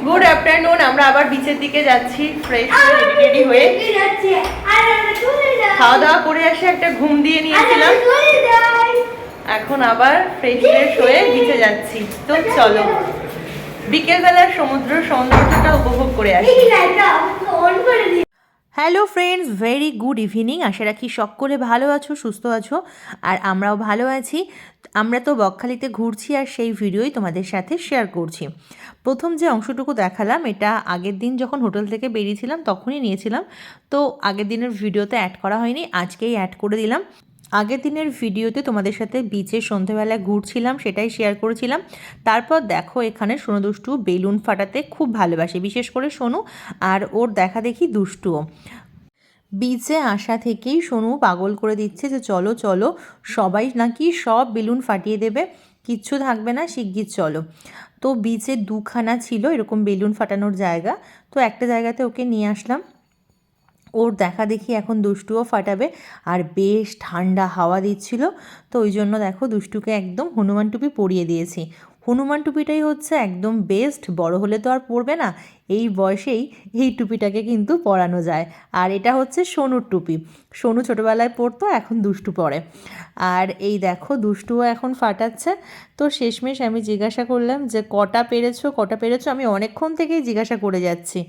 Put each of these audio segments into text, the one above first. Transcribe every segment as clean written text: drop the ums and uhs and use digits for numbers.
Good afternoon. আমরা আবার বিচের দিকে যাচ্ছি ফ্রেশ রেডি হয়ে। খাওয়া দাওয়া করে এসে একটা ঘুম দিয়ে নিয়েছিলাম, এখন আবার ফ্রেশ হয়ে বিচে যাচ্ছি। তো চলো বিকেলবেলার সমুদ্র সৌন্দর্যটা উপভোগ করে আসি। Hello friends, very good evening. আশা রাখি সকলে ভালো আছো, সুস্থ আছো, আর আমরাও ভালো আছি। আমরা তো বকখালিতে ঘুরছি আর সেই ভিডিওই তোমাদের সাথে শেয়ার করছি। প্রথম যে অংশটুকু দেখালাম এটা আগের দিন যখন হোটেল থেকে বেরিয়েছিলাম তখনই নিয়েছিলাম, তো আগের দিনের ভিডিওতে অ্যাড করা হয়নি, আজকেই অ্যাড করে দিলাম। আগের দিনের ভিডিওতে তোমাদের সাথে বিচে সন্ধেবেলা ঘুরছিলাম সেটাই শেয়ার করেছিলাম। তারপর দেখো এখানে সোনু দুষ্টু বেলুন ফাটাতে খুব ভালোবাসে, বিশেষ করে সোনু, আর ওর দেখা দেখি দুষ্টুও। বিচে আসা থেকেই সোনু পাগল করে দিচ্ছে যে চলো চলো, সবাই নাকি সব বেলুন ফাটিয়ে দেবে, কিচ্ছু থাকবে না, শিগগির চলো। তো বিচে দুখানা ছিল এরকম বেলুন ফাটানোর জায়গা, তো একটা জায়গাতে ওকে নিয়ে আসলাম। ওর দেখা দেখি এখন দুষ্টুও ফাটাবে, আর বেশ ঠান্ডা হাওয়া দিচ্ছিল, তো ওই জন্য দেখো দুষ্টুকে একদম হনুমান টুপি পরিয়ে দিয়েছি। হনুমান টুপিটাই হচ্ছে একদম বেস্ট, বড় হলে তো আর পরবে না, এই বয়সেই এই টুপিটাকে কিন্তু পরানো যায়। আর এটা হচ্ছে সোনুর টুপি, সোনু ছোটোবেলায় পরতো, এখন দুষ্টু পরে। আর এই দেখো দুষ্টুও এখন ফাটাচ্ছে। তো শেষমেশ আমি জিজ্ঞাসা করলাম যে কটা পেরেছো কটা পেরেছো, আমি অনেকক্ষণ থেকেই জিজ্ঞাসা করে যাচ্ছি।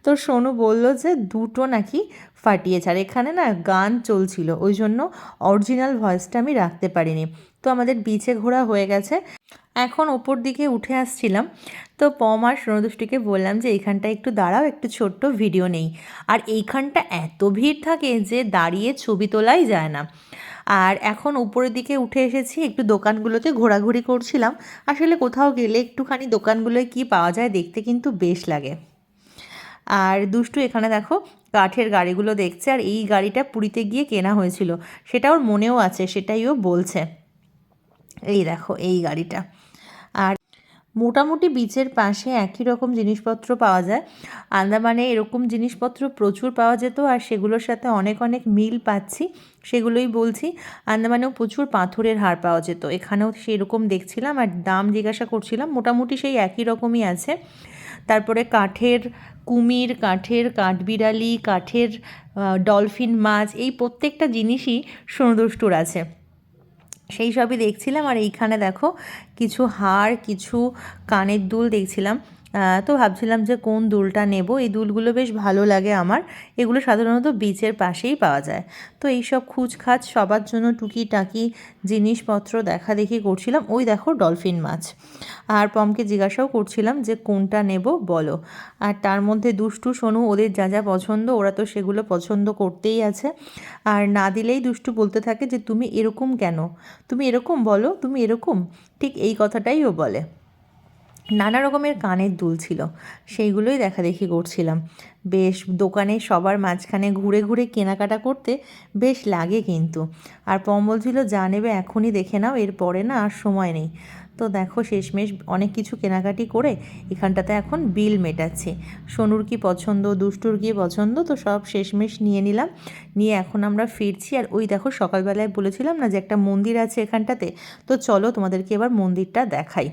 তো সোনু বলল যে দুটো নাকি ফাটিয়েছে, আর এখানে না গান চলছিল ওই জন্য অরিজিনাল ভয়েসটা আমি রাখতে পারিনি। তো আমাদের বিচে ঘোরা হয়ে গেছে, এখন ওপর দিকে উঠে আসছিলাম। তো পম আর সোনুদুষ্টিকে বললাম যে এইখানটা একটু দাঁড়াও, একটু ছোট্ট ভিডিও নেই। আর এইখানটা এত ভিড় থাকে যে দাঁড়িয়ে ছবি তোলাই যায় না। আর এখন উপরের দিকে উঠে এসেছি, একটু দোকানগুলোতে ঘোরাঘুরি করছিলাম। আসলে কোথাও গেলে একটুখানি দোকানগুলোয় কি পাওয়া যায় দেখতে কিন্তু বেশ লাগে। আর দুষ্টু এখানে দেখো কাঠের গাড়িগুলো দেখছে, আর এই গাড়িটা পুরীতে গিয়ে কেনা হয়েছিল, সেটা ওর মনেও আছে, সেটাই ও বলছে। এই দেখো এই গাড়িটা। আর মোটামুটি বিচের পাশে একই রকম জিনিসপত্র পাওয়া যায়। আন্দামানে এরকম জিনিসপত্র প্রচুর পাওয়া যেত, আর সেগুলোর সাথে অনেক অনেক মিল পাচ্ছি, সেগুলোই বলছি। আন্দামানেও প্রচুর পাথরের হার পাওয়া যেত, এখানেও সেরকম দেখছিলাম, আর দাম জিজ্ঞাসা করছিলাম, মোটামুটি সেই একই রকমই আছে। তারপরে কাঠের কুমির, কাঠের কাঠবিড়ালি, কাঠের ডলফিন মাছ, এই প্রত্যেকটা জিনিসই সোনুদুষ্টুর আছে, সেই সবই দেখছিলাম। আর এইখানে দেখো কিছু হার, কিছু কানের দুল দেখছিলাম। তো ভাবছিলাম যে কোন দুলটা নেব, এই দুলগুলো বেশ ভালো লাগে আমার, এগুলো সাধারণত বিচের পাশেই পাওয়া যায়। তো এইসব খুচখাচ সবার জন্য টুকিটাকি জিনিসপত্র দেখা দেখি করছিলাম। ওই দেখো ডলফিন মাছ, আর পমকে জিজ্ঞাসাও করছিলাম যে কোনটা নেব বলো। আর তার মধ্যে দুষ্টু সোনু ওদের যা যা পছন্দ ওরা তো সেগুলো পছন্দ করতেই আছে, আর না দিলেই দুষ্টু বলতে থাকে যে তুমি এরকম কেন, তুমি এরকম বলো, তুমি এরকম, ঠিক এই কথাটাই ও বলে। নানা রকমের কানের দুল ছিল, সেইগুলোই দেখা দেখি করছিলাম। বেশ দোকানে সবার মাঝখানে ঘুরে ঘুরে কেনাকাটা করতে বেশ লাগে কিন্তু। আর পম বলছিল যা নেবে এখনই দেখে নাও, এরপরে না আর সময় নেই। তো দেখো শেষমেশ অনেক কিছু কেনাকাটি করে এখানটাতে এখন বিল মেটাচ্ছি। সোনুর কি পছন্দ, দুষ্টুর কি পছন্দ, তো সব শেষমেশ নিয়ে নিলাম, নিয়ে এখন আমরা ফিরছি। আর ওই দেখো সকালবেলায় বলেছিলাম না যে একটা মন্দির আছে এখানটাতে, তো চলো তোমাদেরকে এবার মন্দিরটা দেখাই।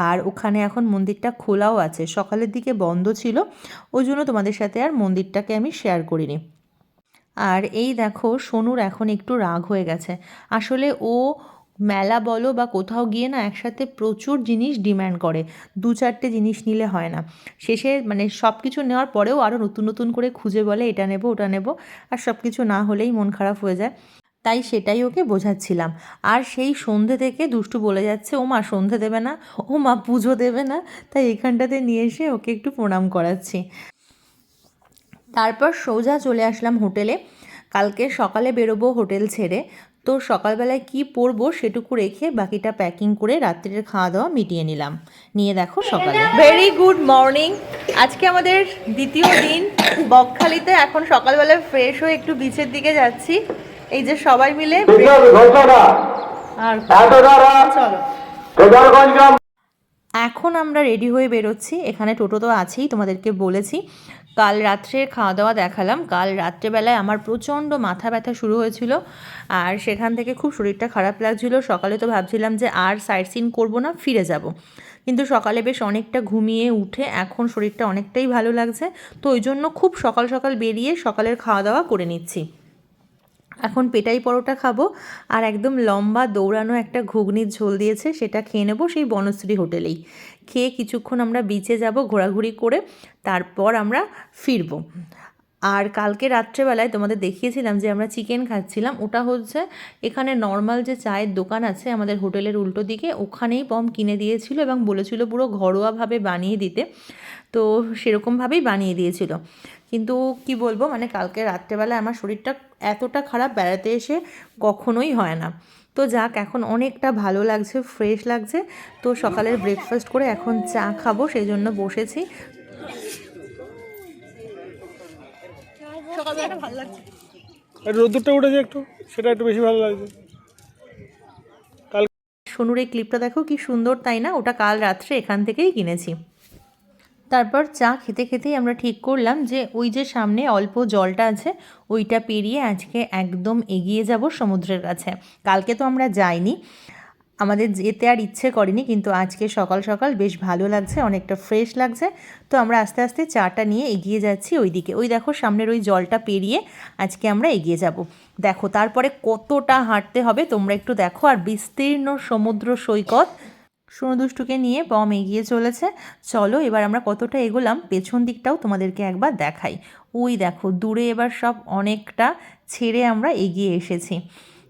আর ওখানে এখন মন্দিরটা খোলাও আছে, সকালের দিকে বন্ধ ছিল, ওই জন্য তোমাদের সাথে আর মন্দিরটাকে আমি শেয়ার করিনি। আর এই দেখো সোনুর এখন একটু রাগ হয়ে গেছে, আসলে ও মেলা বলো বা কোথাও গিয়ে না একসাথে প্রচুর জিনিস ডিম্যান্ড করে, দু চারটে জিনিস নিলে হয় না, শেষে মানে সব কিছু নেওয়ার পরেও আরও নতুন নতুন করে খুঁজে বলে এটা নেব ওটা নেব, আর সব কিছু না হলেই মন খারাপ হয়ে যায়। তাই সেটাই ওকে বোঝাচ্ছিলাম। আর সেই সন্ধে থেকে দুষ্টু বলে যাচ্ছে ও মা সন্ধে দেবে না, ও মা পুজো দেবে না, তাই এখানটাতে নিয়ে এসে ওকে একটু প্রণাম করাচ্ছি। তারপর সোজা চলে আসলাম হোটেলে, কালকে সকালে বেরোবো হোটেল ছেড়ে, তো সকালবেলায় কি পরবো সেটুকু রেখে বাকিটা প্যাকিং করে রাত্রের খাওয়া দাওয়া মিটিয়ে নিলাম। নিয়ে দেখো সকালে ভেরি গুড মর্নিং, আজকে আমাদের দ্বিতীয় দিন বকখালিতে। এখন সকালবেলায় ফ্রেশ হয়ে একটু বিচের দিকে যাচ্ছি, এই যে সবাই মিলে। আর চলো এখন আমরা রেডি হয়ে বেরোচ্ছি, এখানে টোটো তো আছেই, তোমাদেরকে বলেছি। কাল রাত্রে খাওয়া দাওয়া দেখালাম, কাল রাত্রেবেলায় আমার প্রচণ্ড মাথা ব্যথা শুরু হয়েছিল, আর সেখান থেকে খুব শরীরটা খারাপ লাগছিল। সকালে তো ভাবছিলাম যে আর সাইট সিন করবো না, ফিরে যাব, কিন্তু সকালে বেশ অনেকটা ঘুমিয়ে উঠে এখন শরীরটা অনেকটাই ভালো লাগছে। তো ওই জন্য খুব সকাল সকাল বেরিয়ে সকালের খাওয়া দাওয়া করে নিচ্ছি। এখন পেটাই পরোটা খাবো আর একদম লম্বা দৌড়ানো একটা ঘুগনির ঝোল দিয়েছে, সেটা খেয়ে নেবো সেই বনশ্রী হোটেলেই। খেয়ে কিছুক্ষণ আমরা বিচে যাব ঘোরাঘুরি করে, তারপর আমরা ফিরবো। আর কালকে রাত্রেবেলায় তোমাদের দেখিয়েছিলাম যে আমরা চিকেন খাচ্ছিলাম, ওটা হচ্ছে এখানে নর্মাল যে চায়ের দোকান আছে আমাদের হোটেলের উল্টো দিকে, ওখানেই পম কিনে দিয়েছিল এবং বলেছিল পুরো ঘরোয়াভাবে বানিয়ে দিতে। তো সেরকমভাবেই বানিয়ে দিয়েছিল। কিন্তু কি বলবো, মানে কালকে রাত্রেবেলায় আমার শরীরটা এতটা খারাপ বেড়াতে এসে কখনোই হয় না। তো যাক, এখন অনেকটা ভালো লাগছে, ফ্রেশ লাগছে। তো সকালের ব্রেকফাস্ট করে এখন চা খাবো, সেই জন্য বসেছি। সকালবেলাটা ভালো লাগছে, রোদ্দুরটা উঠেছে একটু, সেটা একটু বেশি ভালো লাগছে। সোনুর এই ক্লিপটা দেখো কি সুন্দর, তাই না? ওটা কাল রাত্রে এখান থেকেই কিনেছি। তারপর চা খেতে খেতেই আমরা ঠিক করলাম যে ওই যে সামনে অল্প জলটা আছে ওইটা পেরিয়ে আজকে একদম এগিয়ে যাব সমুদ্রের কাছে। কালকে তো আমরা যাইনি, আমাদের যেতে আর ইচ্ছে করেনি, কিন্তু আজকে সকাল সকাল বেশ ভালো লাগছে, অনেকটা ফ্রেশ লাগছে। তো আমরা আস্তে আস্তে চাটা নিয়ে এগিয়ে যাচ্ছি ওই দিকে। ওই দেখো সামনের ওই জলটা পেরিয়ে আজকে আমরা এগিয়ে যাব। দেখো তারপরে কতটা হাঁটতে হবে তোমরা একটু দেখো, আর বিস্তীর্ণ সমুদ্র সৈকত। সোনুদুষ্টুকে নিয়ে পম এগিয়ে চলেছে। চলো এবার আমরা কতটা এগোলাম পেছন দিকটাও তোমাদেরকে একবার দেখাই। ওই দেখো দূরে এবার সব অনেকটা ছেড়ে আমরা এগিয়ে এসেছি,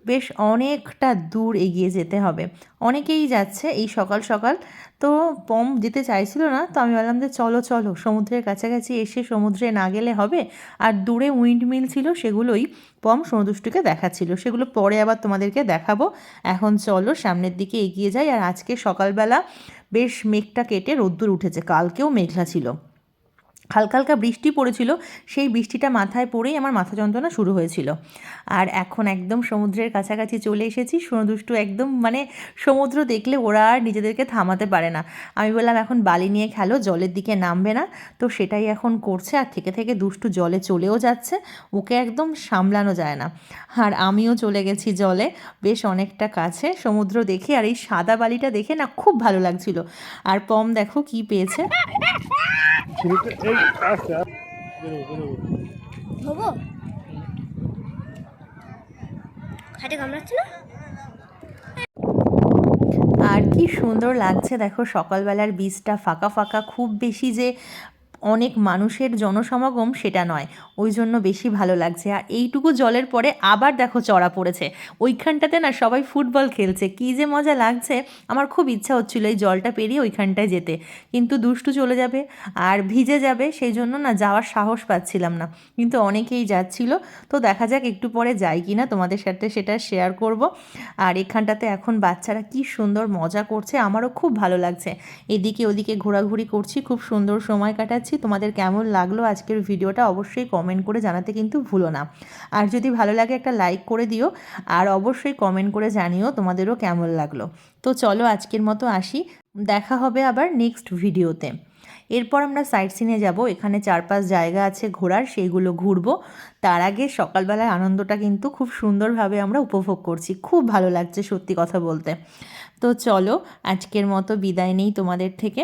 বেশ অনেকটা দূর এগিয়ে যেতে হবে। অনেকেই যাচ্ছে এই সকাল সকাল, তো পম যেতে চাইছিল না, তো আমি বললাম যে চলো চলো, সমুদ্রের কাছাকাছি এসে সমুদ্রে না গেলে হবে। আর দূরে উইন্ডমিল ছিল, সেগুলোই পম সমুদ্রটিকে দেখাচ্ছিল, সেগুলো পরে আবার তোমাদেরকে দেখাবো। এখন চলো সামনের দিকে এগিয়ে যাই। আর আজকে সকালবেলা বেশ মেঘটা কেটে রোদ্দুর উঠেছে, কালকেও মেঘলা ছিল, হালকা হালকা বৃষ্টি পড়েছিল, সেই বৃষ্টিটা মাথায় পড়েই আমার মাথা যন্ত্রণা শুরু হয়েছিল। আর এখন একদম সমুদ্রের কাছাকাছি চলে এসেছি। সোনুদুষ্টু একদম মানে সমুদ্র দেখলে ওরা আর নিজেদেরকে থামাতে পারে না। আমি বললাম এখন বালি নিয়ে খেলো, জলের দিকে নামবে না, তো সেটাই এখন করছে। আর থেকে থেকে দুষ্টু জলে চলেও যাচ্ছে, ওকে একদম সামলানো যায় না। আর আমিও চলে গেছি জলে, বেশ অনেকটা কাছে সমুদ্র দেখে। আর এই সাদা বালিটা দেখে না খুব ভালো লাগছিল। আর পম দেখো কি পেয়েছে। আর কি সুন্দর লাগছে দেখো, সকালবেলার বীজটা ফাঁকা ফাঁকা, খুব বেশি যে অনেক মানুষের জনসমাগম সেটা নয়, ওই জন্য বেশি ভালো লাগছে। আর এইটুকু জলের পরে আবার দেখো চড়া পড়েছে, ওইখানটাতে না সবাই ফুটবল খেলছে, কী যে মজা লাগছে। আমার খুব ইচ্ছা হচ্ছিল এই জলটা পেরিয়ে ওইখানটায় যেতে, কিন্তু দুষ্টু চলে যাবে আর ভিজে যাবে, সেই জন্য না যাওয়ার সাহস পাচ্ছিলাম না। কিন্তু অনেকেই যাচ্ছিল, তো দেখা যাক একটু পরে যাই কি না, তোমাদের সাথে সেটা শেয়ার করব। আর এখানটাতে এখন বাচ্চারা কি সুন্দর মজা করছে, আমারও খুব ভালো লাগছে। এদিকে ওদিকে ঘোরাঘুরি করছি, খুব সুন্দর সময় কাটাচ্ছি। তোমাদের কেমন লাগলো আজকের ভিডিওটা অবশ্যই কমেন্ট করে জানাতে কিন্তু ভুলো না। আর যদি ভালো লাগে একটা লাইক করে দিও, আর অবশ্যই কমেন্ট করে জানিও তোমাদেরও কেমন লাগলো। তো চলো আজকের মতো আসি, দেখা হবে আবার নেক্সট ভিডিওতে। এরপর আমরা সাইট সিনে যাব, এখানে 4-5 জায়গা আছে ঘোরার, সেইগুলো ঘুরবো। তার আগে সকালবেলার আনন্দটা কিন্তু খুব সুন্দরভাবে আমরা উপভোগ করছি, খুব ভালো লাগছে সত্যি কথা বলতে। তো চলো আজকের মতো বিদায় নেই তোমাদের থেকে।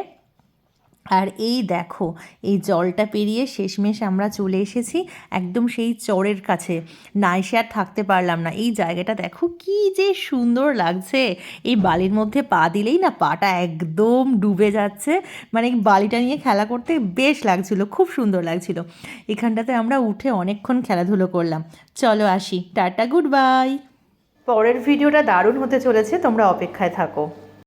আর এই দেখো এই জলটা পেরিয়ে শেষমেশ আমরা চলে এসেছি একদম সেই চরের কাছে। না এসে আর থাকতে পারলাম না, এই জায়গাটা দেখো কি যে সুন্দর লাগছে। এই বালির মধ্যে পা দিলেই না পাটা একদম ডুবে যাচ্ছে, মানে বালিটা নিয়ে খেলা করতে বেশ লাগছিল, খুব সুন্দর লাগছিল। এখানটাতে আমরা উঠে অনেকক্ষণ খেলাধুলো করলাম। চলো আসি, টাটা, গুড বাই। পরের ভিডিওটা দারুণ হতে চলেছে, তোমরা অপেক্ষায় থাকো।